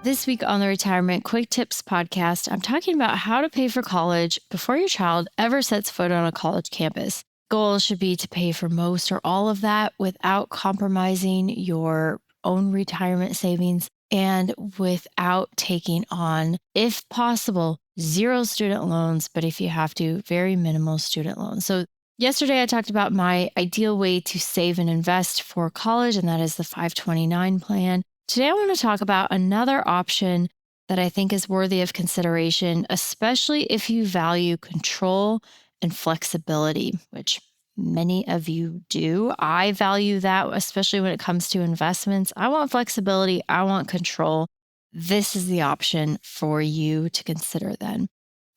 This week on the Retirement Quick Tips podcast, I'm talking about how to pay for college before your child ever sets foot on a college campus. Goal should be to pay for most or all of that without compromising your own retirement savings and without taking on, if possible, zero student loans, but if you have to, very minimal student loans. So yesterday I talked about my ideal way to save and invest for college, and that is the 529 plan. Today, I want to talk about another option that I think is worthy of consideration, especially if you value control and flexibility, which many of you do. I value that, especially when it comes to investments. I want flexibility. I want control. This is the option for you to consider then.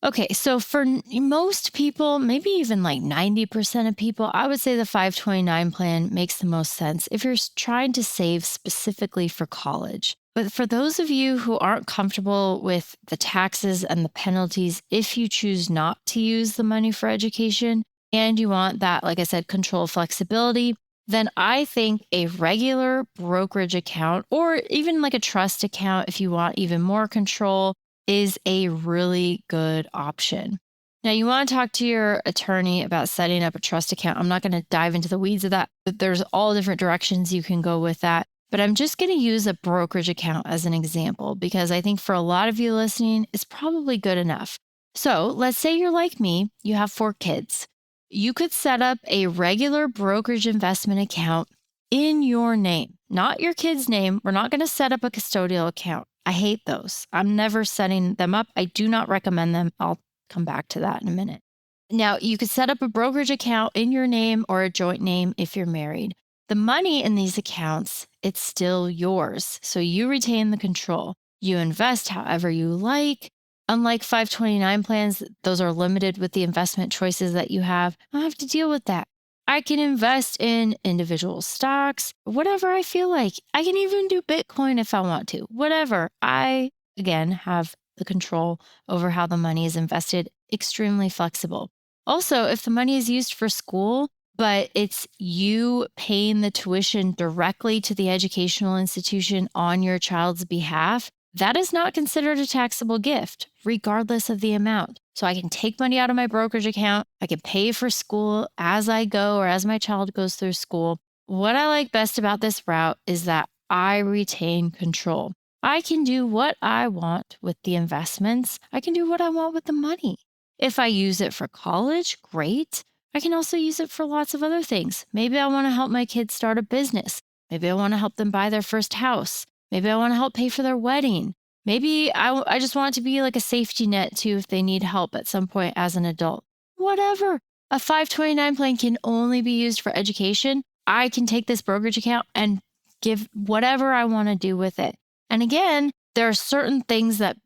Okay, so for most people, maybe even like 90% of people, I would say the 529 plan makes the most sense if you're trying to save specifically for college. But for those of you who aren't comfortable with the taxes and the penalties, if you choose not to use the money for education and you want that, like I said, control flexibility, then I think a regular brokerage account or even like a trust account, if you want even more control, is a really good option. Now, you want to talk to your attorney about setting up a trust account. I'm not going to dive into the weeds of that, but there's all different directions you can go with that. But I'm just going to use a brokerage account as an example because I think for a lot of you listening, it's probably good enough. So let's say you're like me, you have 4 kids. You could set up a regular brokerage investment account in your name, not your kid's name. We're not going to set up a custodial account. I hate those. I'm never setting them up. I do not recommend them. I'll come back to that in a minute. Now, you could set up a brokerage account in your name or a joint name if you're married. The money in these accounts, it's still yours. So you retain the control. You invest however you like. Unlike 529 plans, those are limited with the investment choices that you have. I don't have to deal with that. I can invest in individual stocks, whatever I feel like. I can even do Bitcoin if I want to, whatever. I, again, have the control over how the money is invested, extremely flexible. Also, if the money is used for school, but it's you paying the tuition directly to the educational institution on your child's behalf, that is not considered a taxable gift, regardless of the amount. So I can take money out of my brokerage account. I can pay for school as I go or as my child goes through school. What I like best about this route is that I retain control. I can do what I want with the investments. I can do what I want with the money. If I use it for college, great. I can also use it for lots of other things. Maybe I want to help my kids start a business. Maybe I want to help them buy their first house. Maybe I want to help pay for their wedding. Maybe I just want it to be like a safety net too if they need help at some point as an adult. Whatever. A 529 plan can only be used for education. I can take this brokerage account and give whatever I want to do with it. And again, there are certain things that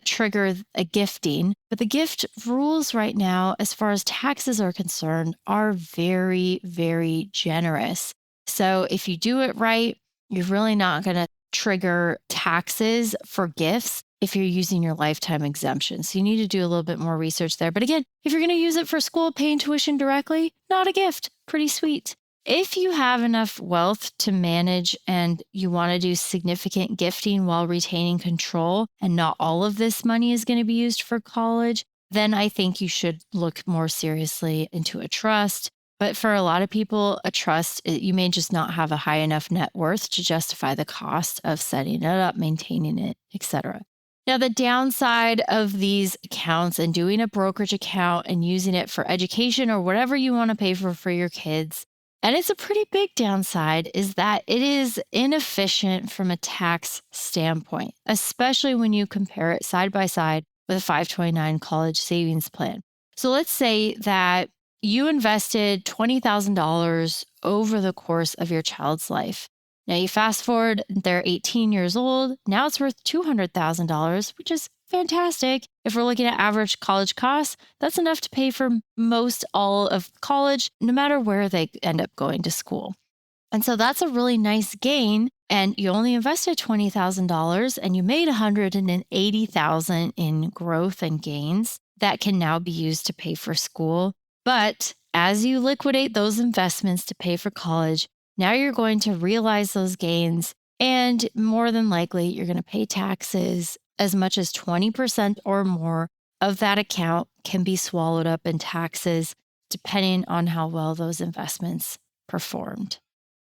trigger a gifting, but the gift rules right now, as far as taxes are concerned, are very, very generous. So if you do it right, you're really not going to trigger taxes for gifts if you're using your lifetime exemption. So you need to do a little bit more research there. But again, if you're going to use it for school, paying tuition directly, not a gift. Pretty sweet. If you have enough wealth to manage and you want to do significant gifting while retaining control, and not all of this money is going to be used for college, then I think you should look more seriously into a trust. But for a lot of people, a trust, you may just not have a high enough net worth to justify the cost of setting it up, maintaining it, etc. Now, the downside of these accounts and doing a brokerage account and using it for education or whatever you want to pay for your kids, and it's a pretty big downside, is that it is inefficient from a tax standpoint, especially when you compare it side by side with a 529 college savings plan. So let's say that you invested $20,000 over the course of your child's life. Now you fast forward, they're 18 years old. Now it's worth $200,000, which is fantastic. If we're looking at average college costs, that's enough to pay for most all of college, no matter where they end up going to school. And so that's a really nice gain. And you only invested $20,000 and you made $180,000 in growth and gains that can now be used to pay for school. But as you liquidate those investments to pay for college, now you're going to realize those gains And more than likely, you're going to pay taxes. As much as 20% or more of that account can be swallowed up in taxes, depending on how well those investments performed.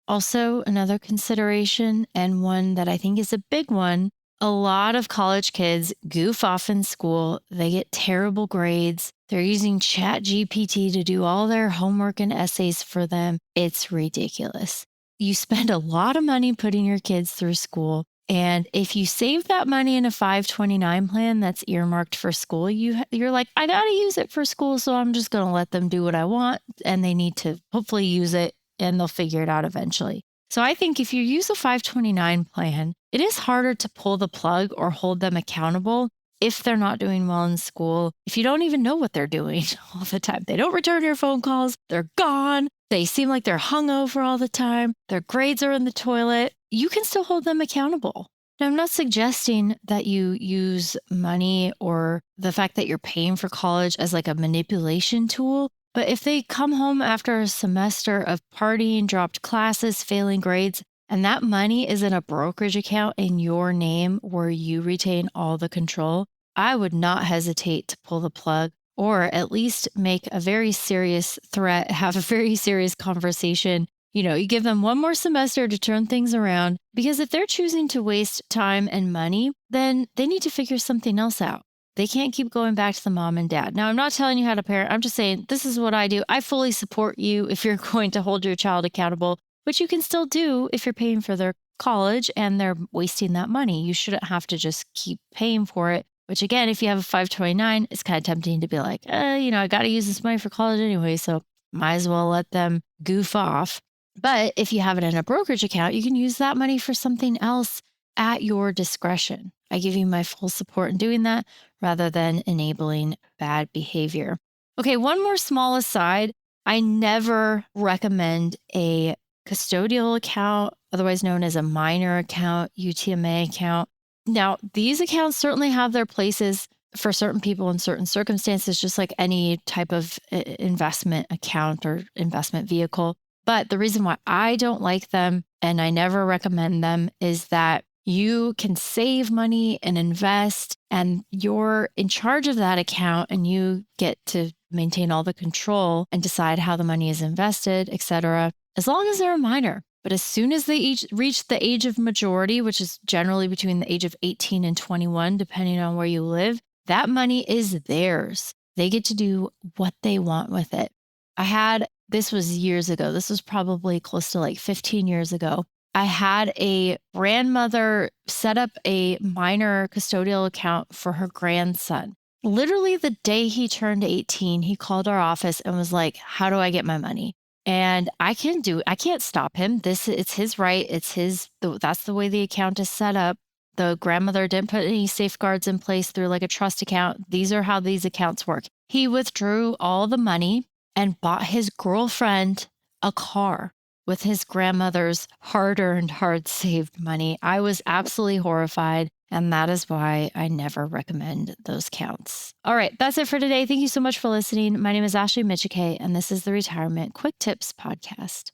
Also, another consideration, and one that I think is a big one, a lot of college kids goof off in school. They get terrible grades. They're using Chat GPT to do all their homework and essays for them. It's ridiculous. You spend a lot of money putting your kids through school. And if you save that money in a 529 plan that's earmarked for school, you're like, I got to use it for school. So I'm just going to let them do what I want. And they need to hopefully use it and they'll figure it out eventually. So I think if you use a 529 plan, it is harder to pull the plug or hold them accountable if they're not doing well in school, if you don't even know what they're doing all the time. They don't return your phone calls, they're gone, they seem like they're hungover all the time, their grades are in the toilet. You can still hold them accountable. Now, I'm not suggesting that you use money or the fact that you're paying for college as like a manipulation tool. But if they come home after a semester of partying, dropped classes, failing grades, and that money is in a brokerage account in your name where you retain all the control, I would not hesitate to pull the plug or at least make a very serious threat, have a very serious conversation. You give them one more semester to turn things around, because if they're choosing to waste time and money, then they need to figure something else out. They can't keep going back to the mom and dad. Now, I'm not telling you how to parent. I'm just saying this is what I do. I fully support you if you're going to hold your child accountable, which you can still do if you're paying for their college and they're wasting that money. You shouldn't have to just keep paying for it, which again, if you have a 529, it's kind of tempting to be like, I got to use this money for college anyway, so might as well let them goof off. But if you have it in a brokerage account, you can use that money for something else at your discretion. I give you my full support in doing that rather than enabling bad behavior. Okay, one more small aside. I never recommend a custodial account, otherwise known as a minor account, UTMA account. Now, these accounts certainly have their places for certain people in certain circumstances, just like any type of investment account or investment vehicle. But the reason why I don't like them and I never recommend them is that you can save money and invest, and you're in charge of that account and you get to maintain all the control and decide how the money is invested, etc., as long as they're a minor. But as soon as they each reach the age of majority, which is generally between the age of 18 and 21, depending on where you live, that money is theirs. They get to do what they want with it. This was years ago. This was probably close to like 15 years ago. I had a grandmother set up a minor custodial account for her grandson. Literally the day he turned 18, he called our office and was like, "How do I get my money?" And I can't stop him. It's his right. That's the way the account is set up. The grandmother didn't put any safeguards in place through like a trust account. These are how these accounts work. He withdrew all the money and bought his girlfriend a car with his grandmother's hard-earned, hard-saved money. I was absolutely horrified, and that is why I never recommend those accounts. All right, that's it for today. Thank you so much for listening. My name is Ashley Michike, and this is the Retirement Quick Tips Podcast.